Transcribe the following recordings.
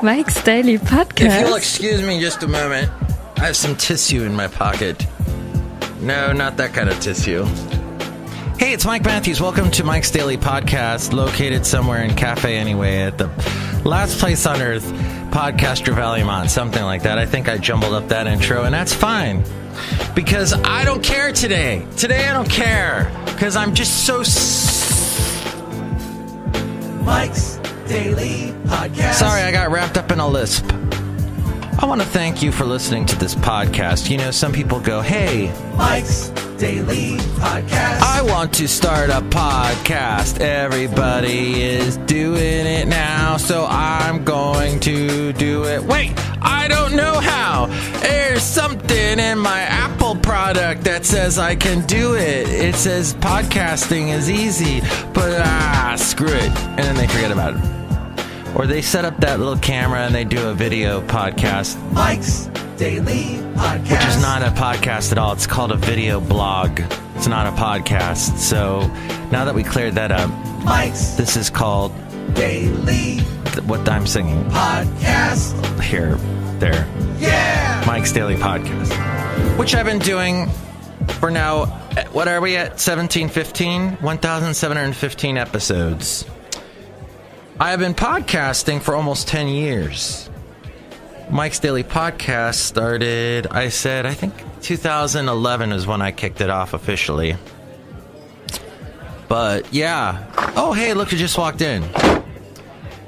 Mike's Daily Podcast. If you'll excuse me just a moment, I have some tissue in my pocket. No, not that kind of tissue. Hey, it's Mike Matthews. Welcome to Mike's Daily Podcast, located somewhere in Café Anyway at the last place on earth, Podcaster Valentino, something like that. I think I jumbled up that intro, and that's fine. Because I don't care today. Today I don't care. Because I'm just so... Mike's Daily Podcast. Sorry, I got wrapped up in a lisp. I want to thank you for listening to this podcast. You know, some people go, hey, Mike's Daily Podcast. I want to start a podcast. Everybody is doing it now, so I'm going to do it. Wait, I don't know how. There's something in my Apple product that says I can do it. It says podcasting is easy, but screw it. And then they forget about it. Or they set up that little camera and they do a video podcast. Mike's Daily Podcast. Which is not a podcast at all. It's called a video blog. It's not a podcast. So now that we cleared that up, Mike's this is called Daily what I'm singing. Podcast. Here, there. Yeah! Mike's Daily Podcast. Which I've been doing for now, what are we at? 1,715 episodes. I have been podcasting for almost 10 years. Mike's Daily Podcast started, I think 2011 is when I kicked it off officially. But yeah. Oh, hey, look who just walked in.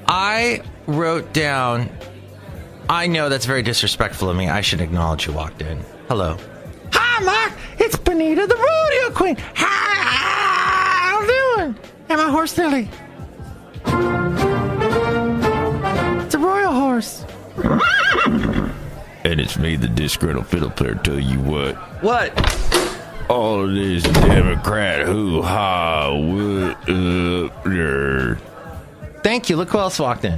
I wrote down, I know that's very disrespectful of me. I should acknowledge who walked in. Hello. Hi, Mike. It's Benita, the rodeo queen. Hi, how you doing? And my horse Lily. It's a royal horse. And it's me, the Disgruntled Fiddle Player, tell you what. What? All of this Democrat hoo-ha, what up there? Thank you. Look who else walked in.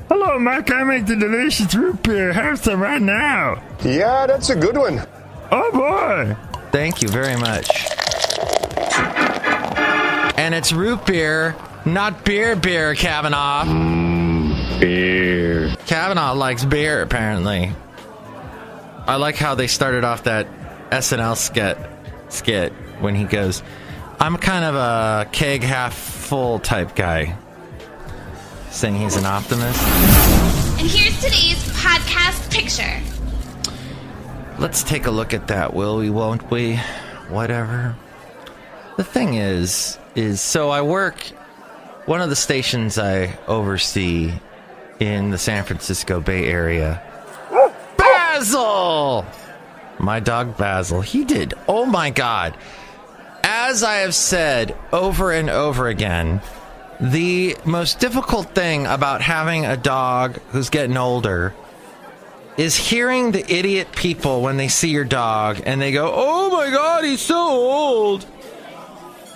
Hello, Mike. I make the delicious root beer. Have some right now. Yeah, that's a good one. Oh, boy. Thank you very much. And it's root beer, not beer, Kavanaugh. Beer. Kavanaugh likes beer, apparently. I like how they started off that SNL skit when he goes, I'm kind of a keg half full type guy. Saying he's an optimist. And here's today's podcast picture. Let's take a look at that, will we, won't we? Whatever. The thing is so I work, one of the stations I oversee in the San Francisco Bay Area. Basil! My dog Basil. He did. Oh my God. As I have said over and over again, the most difficult thing about having a dog who's getting older is hearing the idiot people when they see your dog and they go, oh my God, he's so old.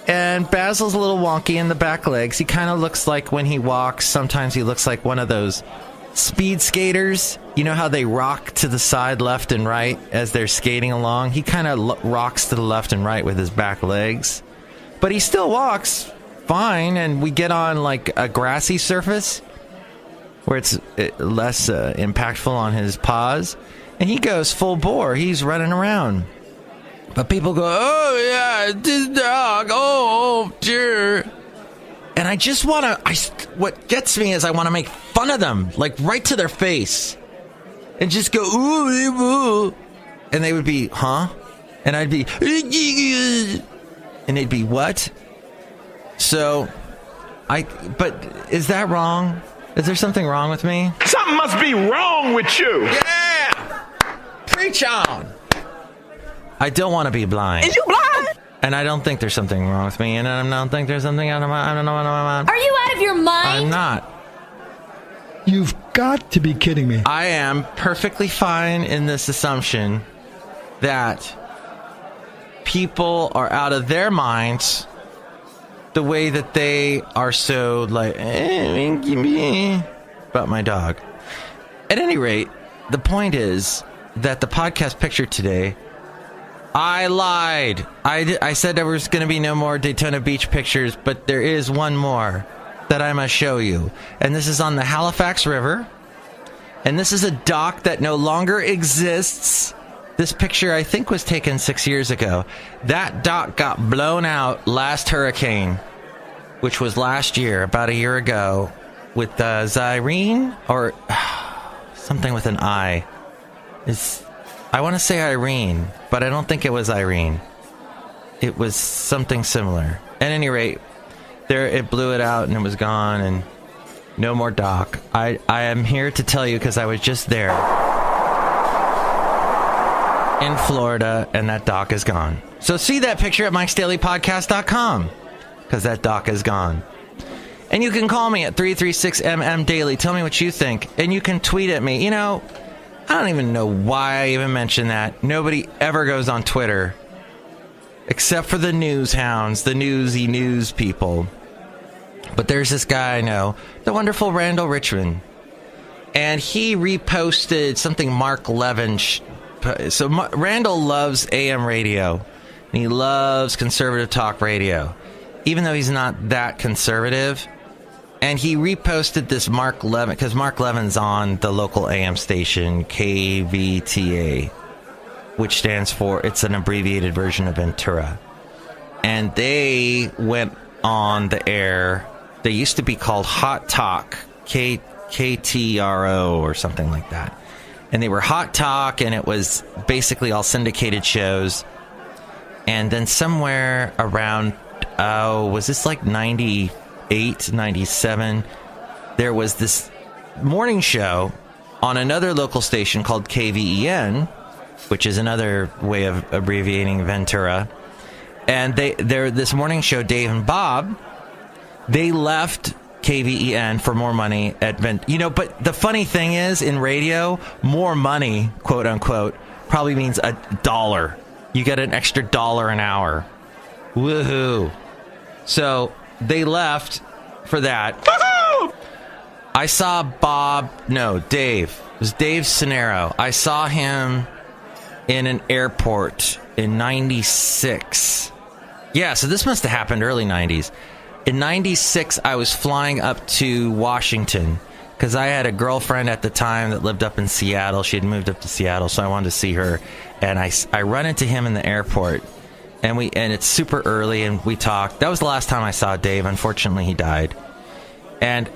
And Basil's a little wonky in the back legs. He kind of looks like when he walks, sometimes he looks like one of those speed skaters. You know how they rock to the side left and right as they're skating along? He kind of rocks to the left and right with his back legs. But he still walks fine, and we get on like a grassy surface where it's less impactful on his paws, and he goes full bore. He's running around. But people go, oh yeah, this dog, oh dear. And I just want to, what gets me is I want to make fun of them, like right to their face. And just go, ooh. And they would be, huh? And I'd be, and they'd be, what? So, but is that wrong? Is there something wrong with me? Something must be wrong with you. Yeah! Preach on! I don't want to be blind. Is you blind? And I don't think there's something wrong with me, and I don't think there's something out of my, I don't know what I'm on. Are you out of your mind? I'm not. You've got to be kidding me. I am perfectly fine in this assumption that people are out of their minds the way that they are so like about my dog. At any rate, the point is that the podcast picture today, I lied. I said there was going to be no more Daytona Beach pictures, but there is one more that I must show you. And this is on the Halifax River. And this is a dock that no longer exists. This picture, I think, was taken 6 years ago. That dock got blown out last hurricane, which was last year, about a year ago, with Zyrene, or something with an I. I want to say Irene, but I don't think it was Irene. It was something similar. At any rate, it blew it out and it was gone, and no more dock. I am here to tell you because I was just there in Florida, and that dock is gone. So see that picture at Mike'sDailyPodcast.com, because that dock is gone. And you can call me at 336MM Daily. Tell me what you think. And you can tweet at me. You know, I don't even know why I even mentioned that. Nobody ever goes on Twitter, except for the news hounds, the newsy news people. But there's this guy I know, the wonderful Randall Richmond. And he reposted something Mark Levin... Randall loves AM radio, and he loves conservative talk radio, even though he's not that conservative. And he reposted this Mark Levin, because Mark Levin's on the local AM station, KVTA, which stands for, it's an abbreviated version of Ventura. And they went on the air. They used to be called Hot Talk, KTRO or something like that. And they were Hot Talk, and it was basically all syndicated shows. And then somewhere around, was this like 98, 97? There was this morning show on another local station called KVEN, which is another way of abbreviating Ventura. And this morning show, Dave and Bob, they left KVEN for more money at but the funny thing is, in radio, more money, quote unquote, probably means $1. You get an extra $1 an hour. Woohoo. So they left for that. Woohoo! I saw Dave. It was Dave Cenero. I saw him in an airport in 96. Yeah, so this must have happened early 90s. In 96, I was flying up to Washington because I had a girlfriend at the time that lived up in Seattle. She had moved up to Seattle, so I wanted to see her. And I run into him in the airport, and it's super early, and we talked. That was the last time I saw Dave. Unfortunately, he died. And,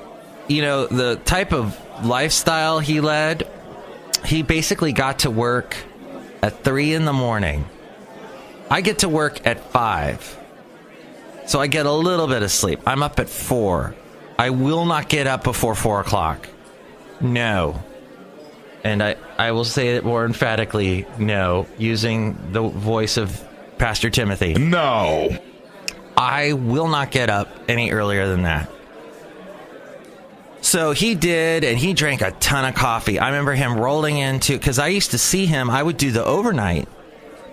the type of lifestyle he led, he basically got to work at 3 in the morning. I get to work at 5. So I get a little bit of sleep. I'm up at 4. I will not get up before 4 o'clock. No. And I will say it more emphatically, no, using the voice of Pastor Timothy. No. I will not get up any earlier than that. So he did, and he drank a ton of coffee. I remember him rolling into, because I used to see him, I would do the overnight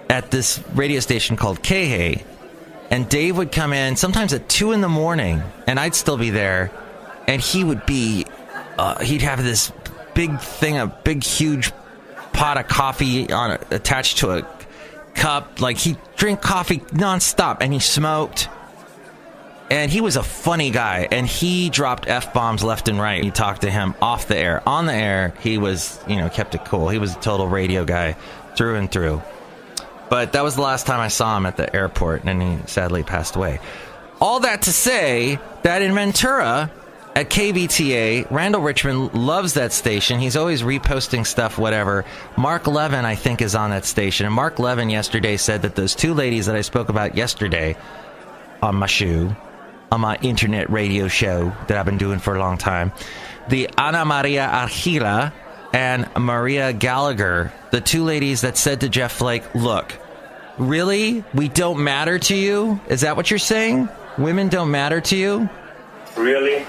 at this radio station called K-Hay. And Dave would come in sometimes at 2 in the morning, and I'd still be there. And he would be, he'd have this big thing, a big, huge pot of coffee attached to a cup. Like, he'd drink coffee nonstop, and he smoked. And he was a funny guy, and he dropped F-bombs left and right. You talked to him off the air. On the air, he was, kept it cool. He was a total radio guy through and through. But that was the last time I saw him at the airport, and he sadly passed away. All that to say that in Ventura, at KVTA, Randall Richmond loves that station. He's always reposting stuff, whatever. Mark Levin, I think, is on that station. And Mark Levin yesterday said that those two ladies that I spoke about yesterday on my internet radio show that I've been doing for a long time, the Ana Maria Argila and Maria Gallagher, the two ladies that said to Jeff Flake, look, really? We don't matter to you? Is that what you're saying? Women don't matter to you? Really?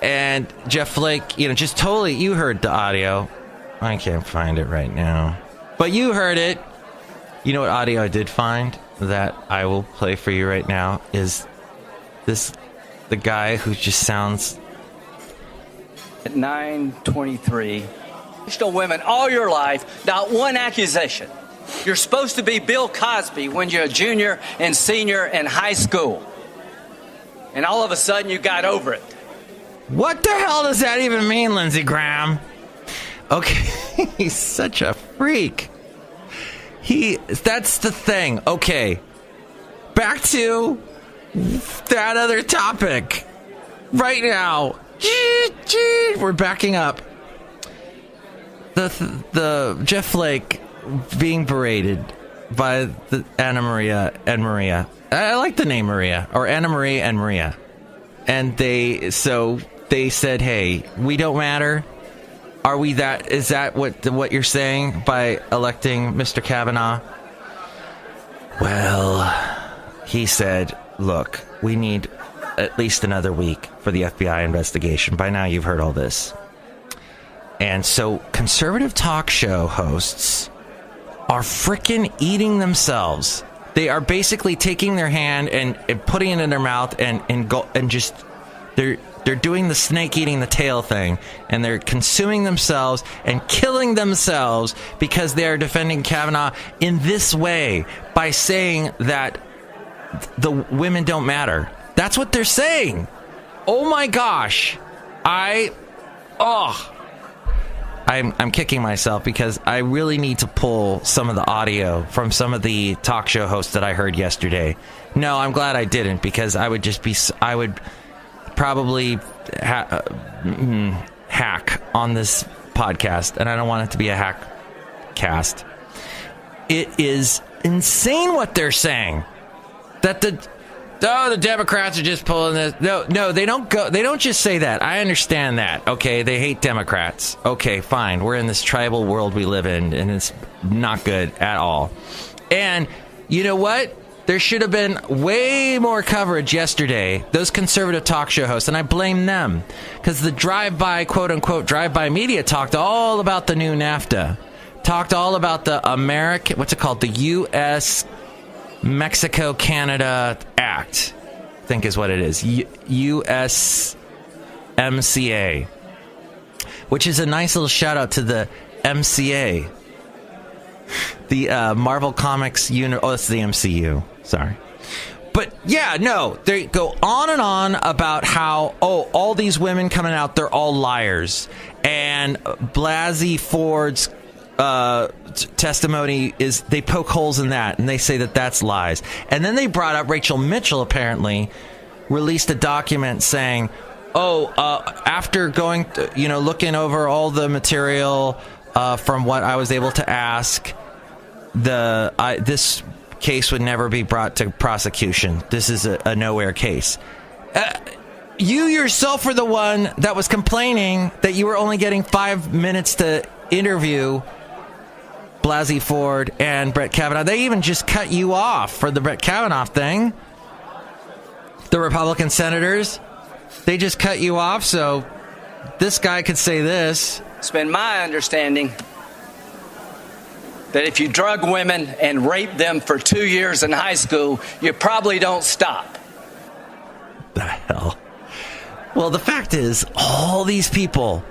And Jeff Flake, just totally, you heard the audio. I can't find it right now. But you heard it. You know what audio I did find that I will play for you right now is the guy who just sounds... At 9:23... women all your life, not one accusation. You're supposed to be Bill Cosby when you're a junior and senior in high school. And all of a sudden you got over it. What the hell does that even mean, Lindsey Graham? Okay, he's such a freak. That's the thing. Okay, back to that other topic. Right now, we're backing up. The Jeff Flake being berated by the Anna Maria and Maria. I like the name Maria, or Anna Marie and Maria. And they said, hey, we don't matter. Are we that? Is that what you're saying by electing Mr. Kavanaugh? Well, he said, look, we need at least another week for the FBI investigation. By now you've heard all this. And so conservative talk show hosts are freaking eating themselves. They are basically taking their hand and putting it in their mouth and just they're doing the snake eating the tail thing, and they're consuming themselves and killing themselves because they are defending Kavanaugh in this way by saying that the women don't matter. That's what they're saying. Oh my gosh. I'm kicking myself because I really need to pull some of the audio from some of the talk show hosts that I heard yesterday. No, I'm glad I didn't, because I would probably hack on this podcast, and I don't want it to be a hack cast. It is insane what they're saying. That the Democrats are just pulling this. No, they don't just say that. I understand that. Okay, they hate Democrats. Okay, fine. We're in this tribal world we live in, and it's not good at all. And you know what? There should have been way more coverage yesterday. Those conservative talk show hosts, and I blame them, because the drive-by, quote-unquote, drive-by media talked all about the new NAFTA. Talked all about the American, what's it called? The U.S. Mexico-Canada Act, I think is what it is. USMCA, which is a nice little shout-out to the MCA. The Marvel Comics it's the MCU. Sorry. But yeah, no, they go on and on about how, all these women coming out, they're all liars. And Blasey Ford's testimony is, they poke holes in that, and they say that that's lies. And then they brought up Rachel Mitchell, apparently, released a document saying, after going, looking over all the material from what I was able to ask, this case would never be brought to prosecution. This is a nowhere case. You yourself were the one that was complaining that you were only getting 5 minutes to interview Blasey Ford and Brett Kavanaugh. They even just cut you off for the Brett Kavanaugh thing. The Republican senators, they just cut you off so this guy could say this. It's been my understanding that if you drug women and rape them for 2 years in high school, you probably don't stop. The hell? Well, the fact is, all these people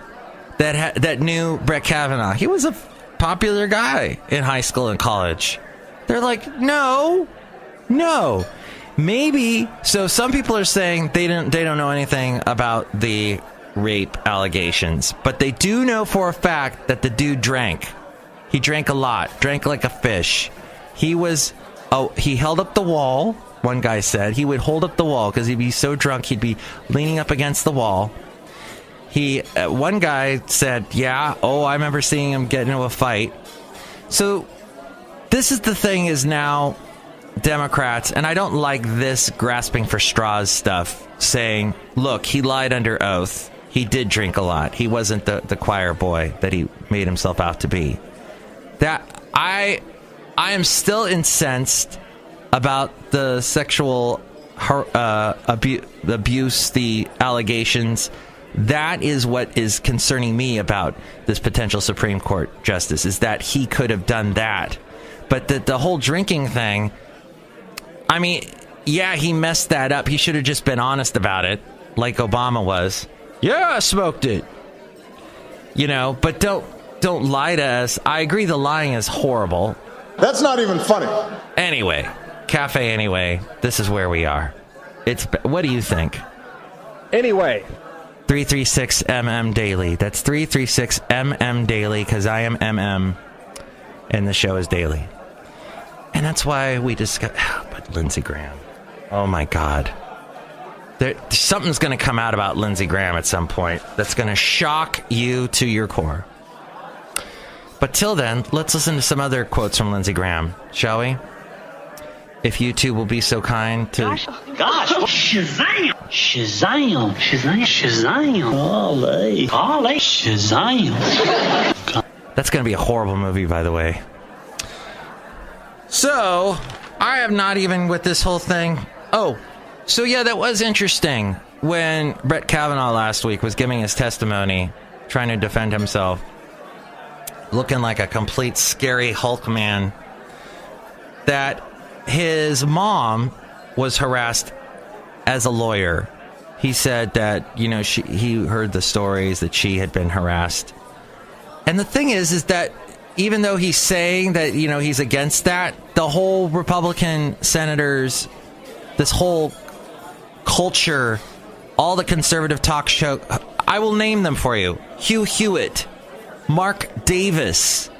that knew Brett Kavanaugh, he was a popular guy in high school and college. They're like, no. Maybe. So some people are saying they don't know anything about the rape allegations, but they do know for a fact that the dude drank. He drank a lot, drank like a fish. He held up the wall. One guy said he would hold up the wall because he'd be so drunk he'd be leaning up against the wall. One guy said, I remember seeing him get into a fight. So this is the thing is now Democrats, and I don't like this grasping for straws stuff, saying, look, he lied under oath. He did drink a lot. He wasn't the choir boy that he made himself out to be. That I am still incensed about the sexual abuse, the allegations. That is what is concerning me about this potential Supreme Court justice, is that he could have done that. But the whole drinking thing, I mean, yeah, he messed that up. He should have just been honest about it, like Obama was. Yeah, I smoked it. But don't lie to us. I agree the lying is horrible. That's not even funny. Anyway, Café Anyway, this is where we are. What do you think? Anyway. 336MM Daily. That's 336MM Daily, because I am MM, and the show is daily. And that's why we discuss... but Lindsey Graham. Oh, my God. Something's going to come out about Lindsey Graham at some point that's going to shock you to your core. But till then, let's listen to some other quotes from Lindsey Graham, shall we? If you two will be so kind to... Gosh. Shazam! Shazam! Shazam! Shazam! Ollie! Ollie! Shazam! That's going to be a horrible movie, by the way. So, I have not even with this whole thing... Oh, so yeah, that was interesting when Brett Kavanaugh last week was giving his testimony, trying to defend himself, looking like a complete scary Hulk man, that his mom was harassed as a lawyer. He said that, you know, he heard the stories that she had been harassed. And the thing is that even though he's saying that, you know, he's against that, the whole Republican senators, this whole culture, all the conservative talk show, I will name them for you. Hugh Hewitt, Mark Davis,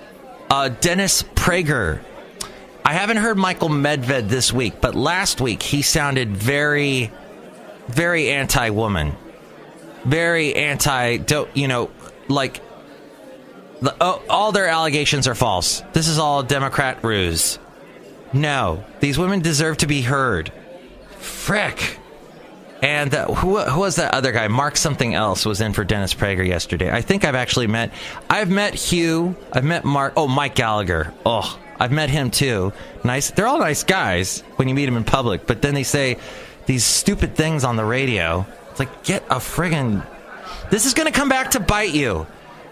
Dennis Prager. I haven't heard Michael Medved this week, but last week he sounded very, very anti-woman. Very anti, you know, like, all their allegations are false. This is all Democrat ruse. No, these women deserve to be heard. Frick. And who was that other guy? Mark something else was in for Dennis Prager yesterday. I think I've met Hugh. I've met Mark. Oh, Mike Gallagher. Oh, I've met him too. Nice. They're all nice guys when you meet them in public. But then they say these stupid things on the radio. It's like, get a friggin'... This is going to come back to bite you.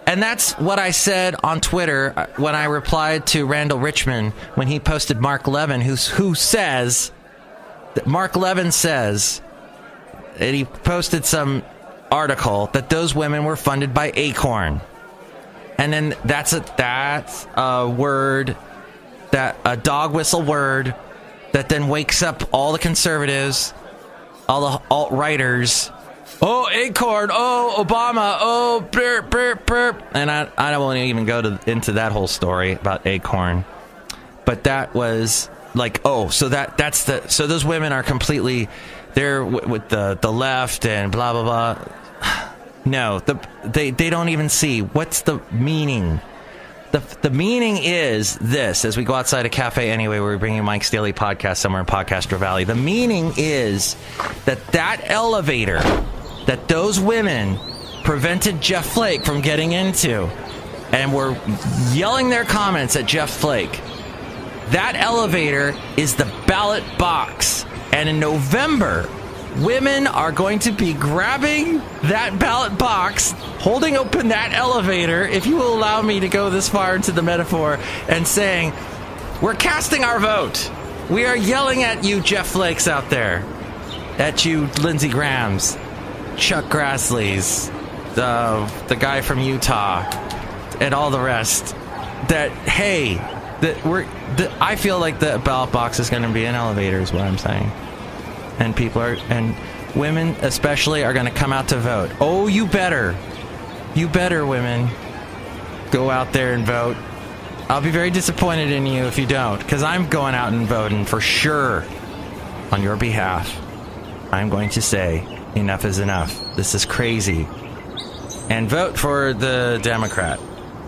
And that's what I said on Twitter when I replied to Randall Richmond when he posted Mark Levin, who says... that Mark Levin says... and he posted some article that those women were funded by Acorn. And then that's a word, a dog whistle word, that then wakes up all the conservatives, all the alt-righters. Oh, Acorn, oh, Obama, oh, burp, burp, burp. And I don't want to even go into that whole story about Acorn. But that was like, oh, so so those women are completely... They're with the left and blah, blah, blah. No, they don't even see. What's the meaning? The meaning is this, as we go outside a Café Anyway, where we bring you Mike's Daily Podcast somewhere in Podcaster Valley. The meaning is that elevator that those women prevented Jeff Flake from getting into and were yelling their comments at Jeff Flake, that elevator is the ballot box. And in November, women are going to be grabbing that ballot box, holding open that elevator, if you will allow me to go this far into the metaphor, and saying, we're casting our vote. We are yelling at you, Jeff Flakes out there. At you, Lindsey Grahams, Chuck Grassley's, the guy from Utah, and all the rest. That, hey, I feel like the ballot box is going to be an elevator, is what I'm saying. And and women especially are going to come out to vote. Oh, you better, women, go out there and vote. I'll be very disappointed in you if you don't, because I'm going out and voting for sure on your behalf. I'm going to say enough is enough. This is crazy. And vote for the Democrat,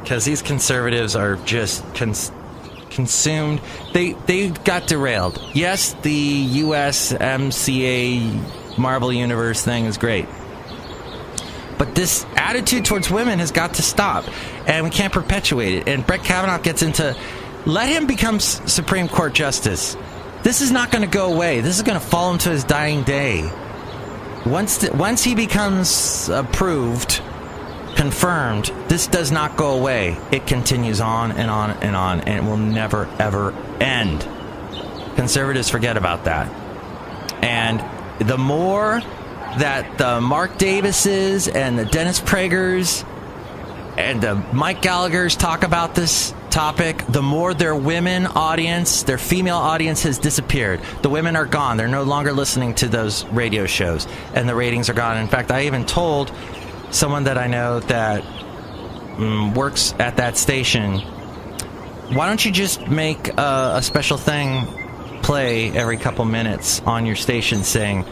because these conservatives are just consumed. They got derailed. Yes, the USMCA Marvel Universe thing is great, but this attitude towards women has got to stop, and we can't perpetuate it. And Brett Kavanaugh gets into, let him become Supreme Court Justice. This is not going to go away. This is going to follow him to his dying day. Once he becomes approved, confirmed, this does not go away. It continues on and on and on, and it will never, ever end. Conservatives forget about that. And the more that the Mark Davises and the Dennis Pragers and the Mike Gallaghers talk about this topic, the more their women audience, their female audience has disappeared. The women are gone. They're no longer listening to those radio shows, and the ratings are gone. In fact, I even told someone that I know that works at that station, why don't you just make a special thing play every couple minutes on your station saying,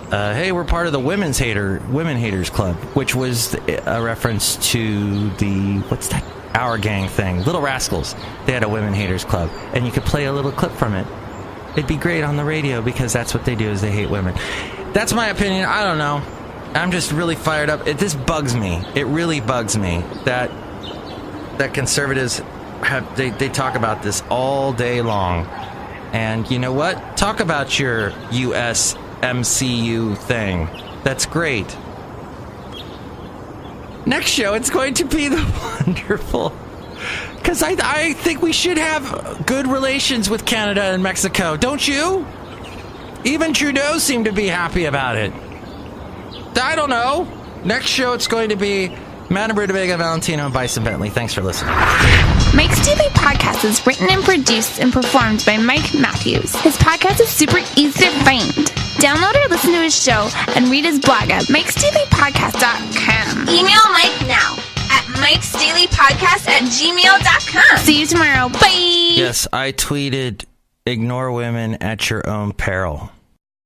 hey, we're part of the Women Haters Club, which was a reference to the, what's that, Our Gang thing, Little Rascals. They had a Women Haters Club, and you could play a little clip from it. It'd be great on the radio, because that's what they do, is they hate women. That's my opinion. I don't know. I'm just really fired up. This bugs me. It really bugs me that conservatives they talk about this all day long. And you know what? Talk about your USMCU thing. That's great. Next show, it's going to be the wonderful... Because I think we should have good relations with Canada and Mexico. Don't you? Even Trudeau seemed to be happy about it. I don't know. Next show, it's going to be Madame Rootabega, Valentino, and Bison Bentley. Thanks for listening. Mike's Daily Podcast is written and produced and performed by Mike Matthews. His podcast is super easy to find. Download or listen to his show and read his blog at mikesdailypodcast.com. Email Mike now at mikesdailypodcast@gmail.com. See you tomorrow. Bye. Yes, I tweeted, ignore women at your own peril.